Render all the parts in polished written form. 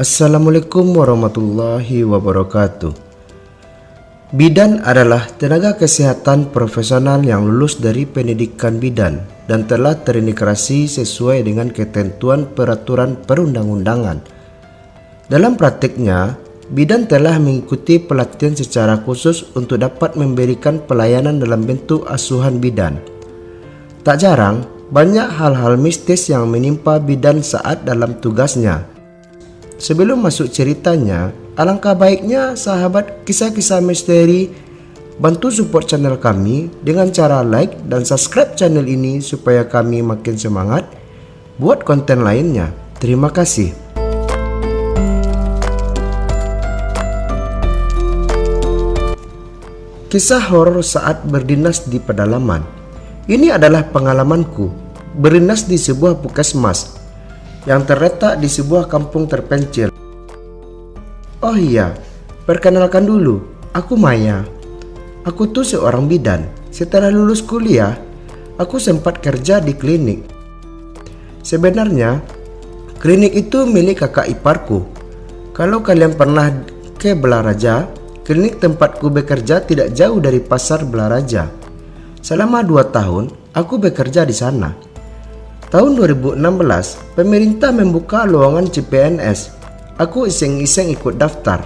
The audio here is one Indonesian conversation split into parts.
Assalamualaikum warahmatullahi wabarakatuh. Bidan adalah tenaga kesehatan profesional yang lulus dari pendidikan bidan dan telah terintegrasi sesuai dengan ketentuan peraturan perundang-undangan. Dalam praktiknya, bidan telah mengikuti pelatihan secara khusus untuk dapat memberikan pelayanan dalam bentuk asuhan bidan. Tak jarang, banyak hal-hal mistis yang menimpa bidan saat dalam tugasnya. Sebelum masuk ceritanya, alangkah baiknya sahabat kisah-kisah misteri bantu support channel kami dengan cara like dan subscribe channel ini supaya kami makin semangat buat konten lainnya. Terima kasih. Kisah horor saat berdinas di pedalaman. Ini adalah pengalamanku berdinas di sebuah puskesmas yang terletak di sebuah kampung terpencil. Oh iya, perkenalkan dulu, aku Maya. Aku tuh seorang bidan. Setelah lulus kuliah, aku sempat kerja di klinik. Sebenarnya, klinik itu milik kakak iparku. Kalau kalian pernah ke Belaraja, klinik tempatku bekerja tidak jauh dari pasar Belaraja. Selama 2 tahun, aku bekerja di sana. Tahun 2016, pemerintah membuka lowongan CPNS. Aku iseng-iseng ikut daftar.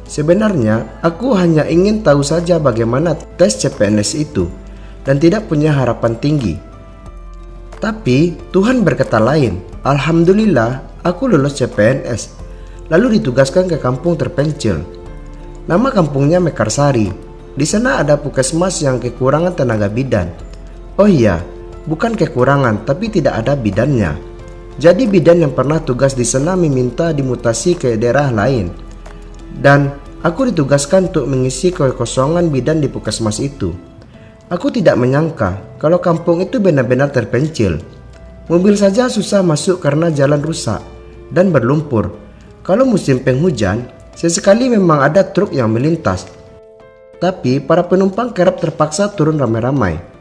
Sebenarnya, aku hanya ingin tahu saja bagaimana tes CPNS itu dan tidak punya harapan tinggi. Tapi, Tuhan berkata lain. Alhamdulillah, aku lulus CPNS. Lalu ditugaskan ke kampung terpencil. Nama kampungnya Mekarsari. Di sana ada puskesmas yang kekurangan tenaga bidan. Oh iya, bukan kekurangan, tapi tidak ada bidannya. Jadi bidan yang pernah tugas di sana meminta dimutasi ke daerah lain. Dan aku ditugaskan untuk mengisi kekosongan bidan di puskesmas itu. Aku tidak menyangka kalau kampung itu benar-benar terpencil. Mobil saja susah masuk karena jalan rusak dan berlumpur. Kalau musim penghujan, sesekali memang ada truk yang melintas. Tapi para penumpang kerap terpaksa turun ramai-ramai.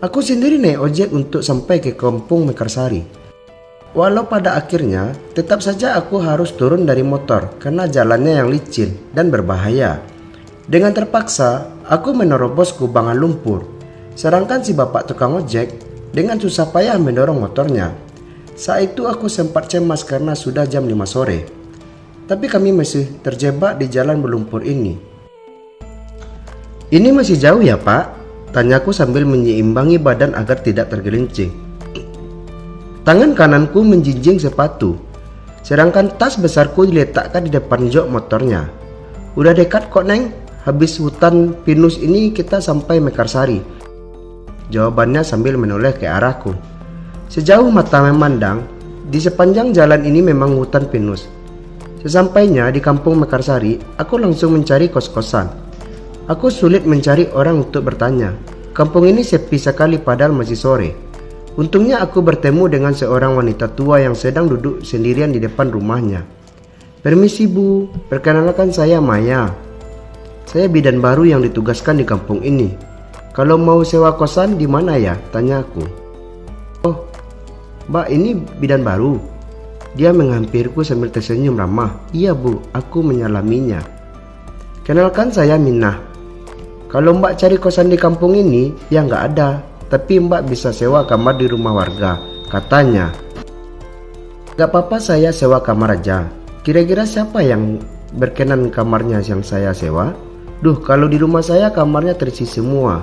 Aku sendiri naik ojek untuk sampai ke kampung Mekarsari. Walau pada akhirnya tetap saja aku harus turun dari motor karena jalannya yang licin dan berbahaya. Dengan terpaksa, aku menerobos kubangan lumpur. Sedangkan si bapak tukang ojek dengan susah payah mendorong motornya. Saat itu aku sempat cemas karena sudah jam 5 sore. Tapi kami masih terjebak di jalan berlumpur ini. Ini masih jauh ya Pak? Tanyaku sambil menyeimbangi badan agar tidak tergelincing. Tangan kananku menjinjing sepatu, sedangkan tas besarku diletakkan di depan jok motornya. Udah dekat kok Neng, habis hutan pinus ini kita sampai Mekarsari. Jawabannya sambil menoleh ke arahku. Sejauh mata memandang, di sepanjang jalan ini memang hutan pinus. Sesampainya di kampung Mekarsari, aku langsung mencari kos-kosan. Aku sulit mencari orang untuk bertanya. Kampung ini sepi sekali padahal masih sore. Untungnya aku bertemu dengan seorang wanita tua yang sedang duduk sendirian di depan rumahnya. Permisi Bu, perkenalkan saya Maya. Saya bidan baru yang ditugaskan di kampung ini. Kalau mau sewa kosan di mana ya? Tanya aku. Oh, Mbak ini bidan baru. Dia menghampiriku sambil tersenyum ramah. Iya Bu, aku menyalaminya. Kenalkan saya Minah. Kalau Mbak cari kosan di kampung ini, ya nggak ada. Tapi Mbak bisa sewa kamar di rumah warga, katanya. Gak apa-apa saya sewa kamar aja. Kira-kira siapa yang berkenan kamarnya yang saya sewa? Duh, kalau di rumah saya kamarnya terisi semua.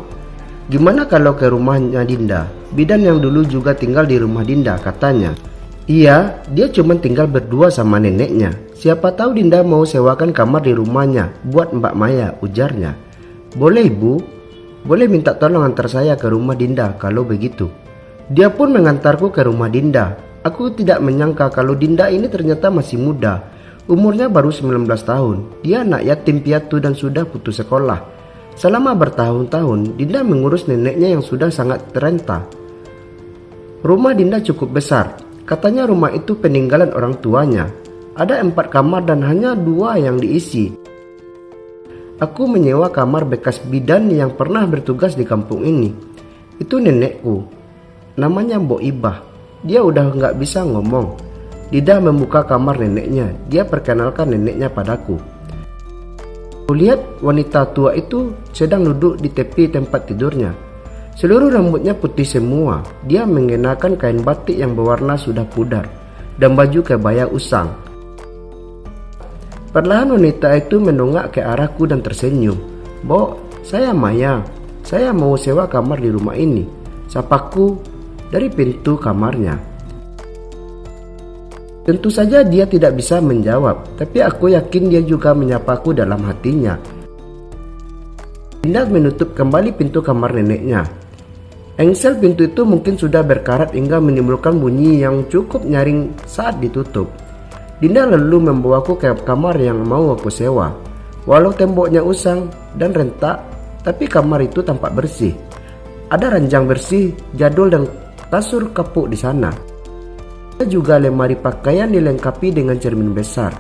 Gimana kalau ke rumahnya Dinda? Bidan yang dulu juga tinggal di rumah Dinda, katanya. Iya, dia cuma tinggal berdua sama neneknya. Siapa tahu Dinda mau sewakan kamar di rumahnya buat Mbak Maya, ujarnya. Boleh Ibu, boleh minta tolong antar saya ke rumah Dinda kalau begitu. Dia pun mengantarku ke rumah Dinda. Aku tidak menyangka kalau Dinda ini ternyata masih muda. Umurnya baru 19 tahun. Dia anak yatim piatu dan sudah putus sekolah. Selama bertahun-tahun, Dinda mengurus neneknya yang sudah sangat renta. Rumah Dinda cukup besar. Katanya rumah itu peninggalan orang tuanya. Ada 4 kamar dan hanya 2 yang diisi. Aku menyewa kamar bekas bidan yang pernah bertugas di kampung ini. Itu nenekku. Namanya Mbok Ibah. Dia udah nggak bisa ngomong. Dinda membuka kamar neneknya. Dia perkenalkan neneknya padaku. Kulihat wanita tua itu sedang duduk di tepi tempat tidurnya. Seluruh rambutnya putih semua. Dia mengenakan kain batik yang berwarna sudah pudar dan baju kebaya usang. Perlahan wanita itu mendongak ke arahku dan tersenyum. "Mbok, saya Maya. Saya mau sewa kamar di rumah ini," sapaku dari pintu kamarnya. Tentu saja dia tidak bisa menjawab, tapi aku yakin dia juga menyapaku dalam hatinya. Dinda menutup kembali pintu kamar neneknya. Engsel pintu itu mungkin sudah berkarat hingga menimbulkan bunyi yang cukup nyaring saat ditutup. Dinda lalu membawaku ke kamar yang mau aku sewa. Walau temboknya usang dan rentak, tapi kamar itu tampak bersih. Ada ranjang bersih, jadul dan kasur kapuk di sana. Ada juga lemari pakaian dilengkapi dengan cermin besar.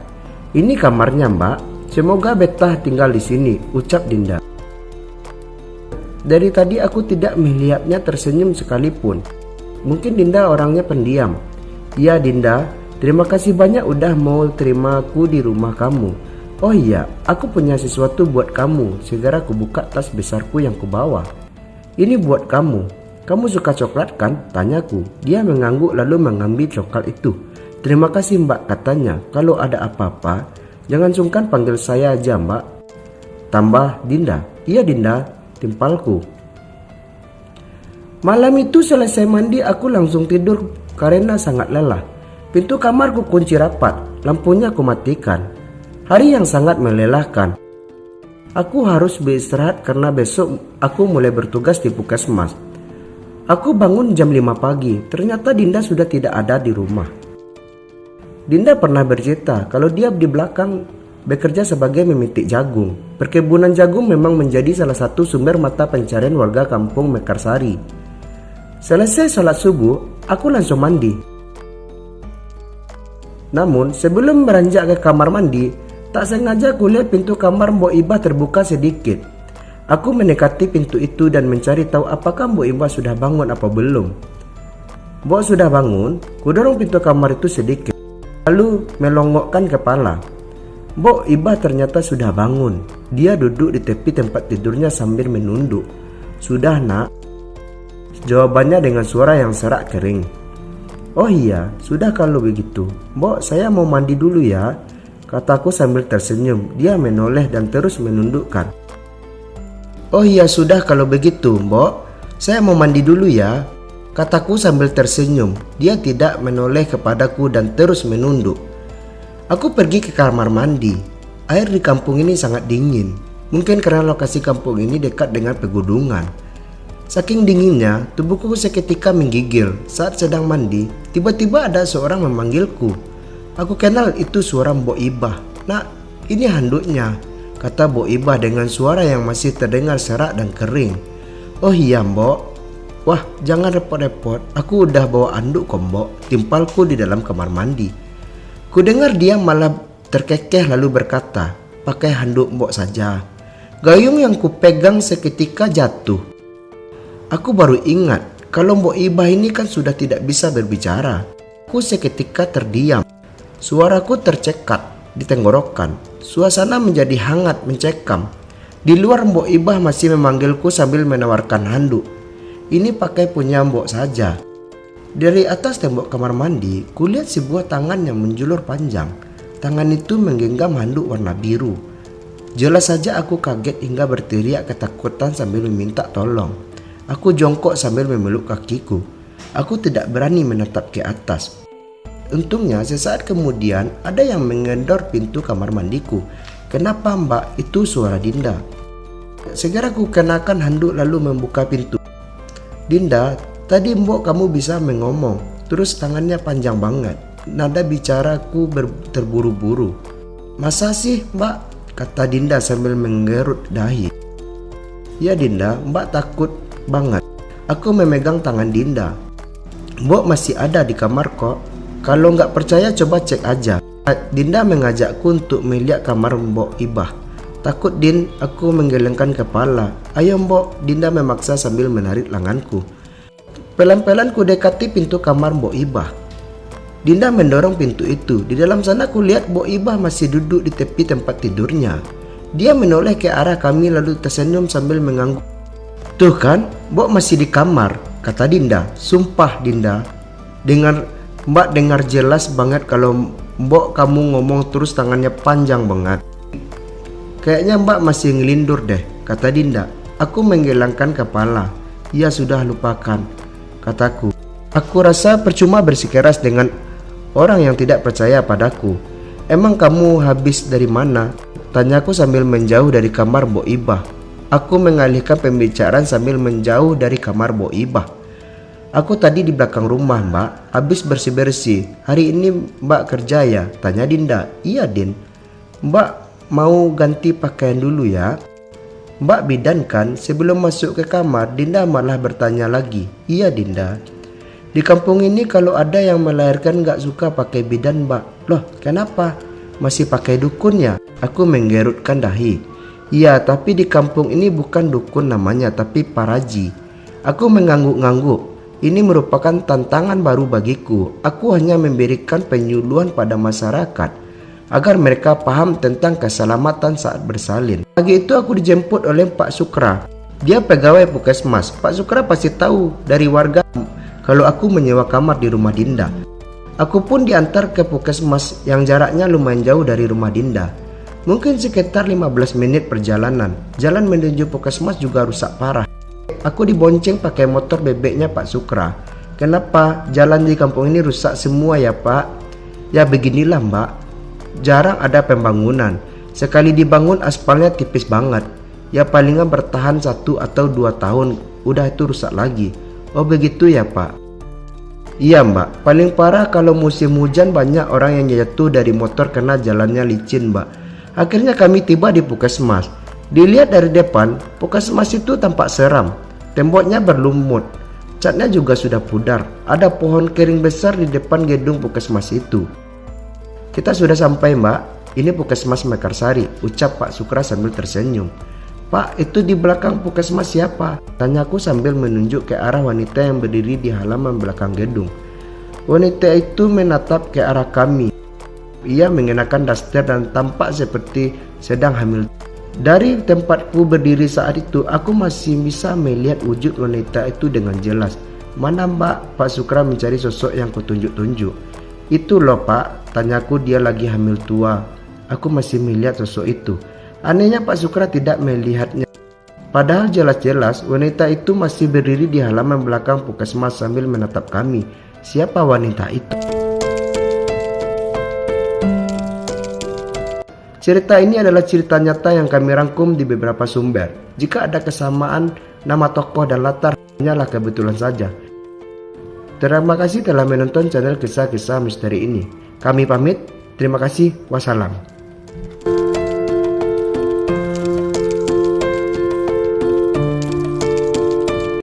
"Ini kamarnya, Mbak. Semoga betah tinggal di sini," ucap Dinda. Dari tadi aku tidak melihatnya tersenyum sekalipun. Mungkin Dinda orangnya pendiam. "Ya Dinda, terima kasih banyak udah mau terima aku di rumah kamu. Oh iya, aku punya sesuatu buat kamu." Segera aku buka tas besarku yang kubawa. "Ini buat kamu. Kamu suka coklat kan?" tanyaku. Dia mengangguk lalu mengambil coklat itu. "Terima kasih Mbak," katanya. "Kalau ada apa-apa, jangan sungkan panggil saya aja Mbak," tambah Dinda. "Iya Dinda," timpalku. Malam itu selesai mandi aku langsung tidur karena sangat lelah. Pintu kamarku kunci rapat, lampunya aku matikan. Hari yang sangat melelahkan. Aku harus beristirahat karena besok aku mulai bertugas di puskesmas. Aku bangun jam 5 pagi, ternyata Dinda sudah tidak ada di rumah. Dinda pernah bercerita kalau dia di belakang bekerja sebagai memitik jagung. Perkebunan jagung memang menjadi salah satu sumber mata pencarian warga kampung Mekarsari. Selesai sholat subuh, aku langsung mandi. Namun sebelum beranjak ke kamar mandi, tak sengaja kulihat pintu kamar Mbok Ibah terbuka sedikit. Aku mendekati pintu itu dan mencari tahu apakah Mbok Ibah sudah bangun apa belum. "Mbok sudah bangun?" Kudorong pintu kamar itu sedikit, lalu melongokkan kepala. Mbok Ibah ternyata sudah bangun. Dia duduk di tepi tempat tidurnya sambil menunduk. "Sudah Nak," jawabannya dengan suara yang serak kering. "Oh iya, sudah kalau begitu. Mbok, saya mau mandi dulu ya," kataku sambil tersenyum. Dia menoleh dan terus menundukkan. "Oh iya, sudah kalau begitu Mbok, saya mau mandi dulu ya," kataku sambil tersenyum. Dia tidak menoleh kepadaku dan terus menunduk. Aku pergi ke kamar mandi. Air di kampung ini sangat dingin. Mungkin karena lokasi kampung ini dekat dengan pegunungan. Saking dinginnya, tubuhku seketika menggigil. Saat sedang mandi, tiba-tiba ada seorang memanggilku. Aku kenal itu suara Mbok Ibah. "Nak, ini handuknya," kata Mbok Ibah dengan suara yang masih terdengar serak dan kering. "Oh iya Mbok." "Wah, jangan repot-repot. Aku udah bawa anduk kok Mbok," timpalku di dalam kamar mandi. Ku dengar dia malah terkekeh lalu berkata, "Pakai handuk Mbok saja." Gayung yang kupegang seketika jatuh. Aku baru ingat kalau Mbok Ibah ini kan sudah tidak bisa berbicara. Aku seketika terdiam. Suaraku tercekat di tenggorokan. Suasana menjadi hangat mencekam. Di luar Mbok Ibah masih memanggilku sambil menawarkan handuk. "Ini pakai punya Mbok saja." Dari atas tembok kamar mandi, kulihat sebuah tangan yang menjulur panjang. Tangan itu menggenggam handuk warna biru. Jelas saja aku kaget hingga berteriak ketakutan sambil meminta tolong. Aku jongkok sambil memeluk kakiku. Aku tidak berani menatap ke atas. Untungnya sesaat kemudian ada yang mengendor pintu kamar mandiku. "Kenapa Mbak?" Itu suara Dinda. Segera ku kenakan handuk lalu membuka pintu. "Dinda, tadi Mbok kamu bisa mengomong." Terus tangannya panjang banget. Nada bicaraku terburu-buru. "Masa sih Mbak?" kata Dinda sambil menggerut dahi. "Ya Dinda, Mbak takut banget." Aku memegang tangan Dinda. "Mbok masih ada di kamar kok. Kalau nggak percaya coba cek aja." Dinda mengajakku untuk melihat kamar Mbok Ibah. "Takut Din," aku menggelengkan kepala. "Ayo Mbok," Dinda memaksa sambil menarik lenganku. Pelan-pelan ku dekati pintu kamar Mbok Ibah. Dinda mendorong pintu itu. Di dalam sana aku lihat Mbok Ibah masih duduk di tepi tempat tidurnya. Dia menoleh ke arah kami lalu tersenyum sambil mengangguk. Tuh kan, Mbok masih di kamar, kata Dinda. Sumpah Dinda, Mbak dengar jelas banget kalau Mbok kamu ngomong terus tangannya panjang banget. Kayaknya Mbak masih ngelindur deh, kata Dinda. Aku menggelengkan kepala. Ya sudah, lupakan, kataku. Aku rasa percuma bersikeras dengan orang yang tidak percaya padaku. Emang kamu habis dari mana? Tanyaku sambil menjauh dari kamar Mbok Ibah. Aku mengalihkan pembicaraan sambil menjauh dari kamar Mbok Ibah. Aku tadi di belakang rumah Mbak, habis bersih-bersih. Hari ini Mbak kerja ya? Tanya Dinda. Iya Din. Mbak mau ganti pakaian dulu ya? Mbak bidan kan? Sebelum masuk ke kamar, Dinda malah bertanya lagi. Iya Dinda. Di kampung ini kalau ada yang melahirkan gak suka pakai bidan Mbak. Loh kenapa? Masih pakai dukun ya? Aku menggerutkan dahi. Iya, tapi di kampung ini bukan dukun namanya, tapi paraji. Aku mengangguk-ngangguk. Ini merupakan tantangan baru bagiku. Aku hanya memberikan penyuluhan pada masyarakat agar mereka paham tentang keselamatan saat bersalin. Pagi itu aku dijemput oleh Pak Sukra. Dia pegawai puskesmas. Pak Sukra pasti tahu dari warga kalau aku menyewa kamar di rumah Dinda. Aku pun diantar ke puskesmas yang jaraknya lumayan jauh dari rumah Dinda. Mungkin sekitar 15 menit perjalanan. Jalan menuju puskesmas juga rusak parah. Aku dibonceng pakai motor bebeknya Pak Sukra. Kenapa jalan di kampung ini rusak semua ya Pak? Ya beginilah Mbak, jarang ada pembangunan. Sekali dibangun aspalnya tipis banget. Ya palingan bertahan 1 atau 2 tahun, udah itu rusak lagi. Oh begitu ya Pak? Iya Mbak, paling parah kalau musim hujan banyak orang yang jatuh dari motor karena jalannya licin Mbak. Akhirnya kami tiba di puskesmas. Dilihat dari depan, puskesmas itu tampak seram. Temboknya berlumut, catnya juga sudah pudar. Ada pohon kering besar di depan gedung puskesmas itu. Kita sudah sampai Mbak, ini puskesmas Mekarsari, ucap Pak Sukra sambil tersenyum. Pak, itu di belakang puskesmas siapa? Tanyaku sambil menunjuk ke arah wanita yang berdiri di halaman belakang gedung. Wanita itu menatap ke arah kami. Ia mengenakan daster dan tampak seperti sedang hamil. Dari tempatku berdiri saat itu, aku masih bisa melihat wujud wanita itu dengan jelas. Mana Mbak? Pak Sukra mencari sosok yang kutunjuk-tunjuk. Itu loh Pak, tanyaku. Dia lagi hamil tua. Aku masih melihat sosok itu. Anehnya Pak Sukra tidak melihatnya. Padahal jelas-jelas wanita itu masih berdiri di halaman belakang puskesmas sambil menatap kami. Siapa wanita itu? Cerita ini adalah cerita nyata yang kami rangkum di beberapa sumber. Jika ada kesamaan nama tokoh dan latar, hanyalah kebetulan saja. Terima kasih telah menonton channel kisah-kisah misteri ini. Kami pamit. Terima kasih. Wassalam.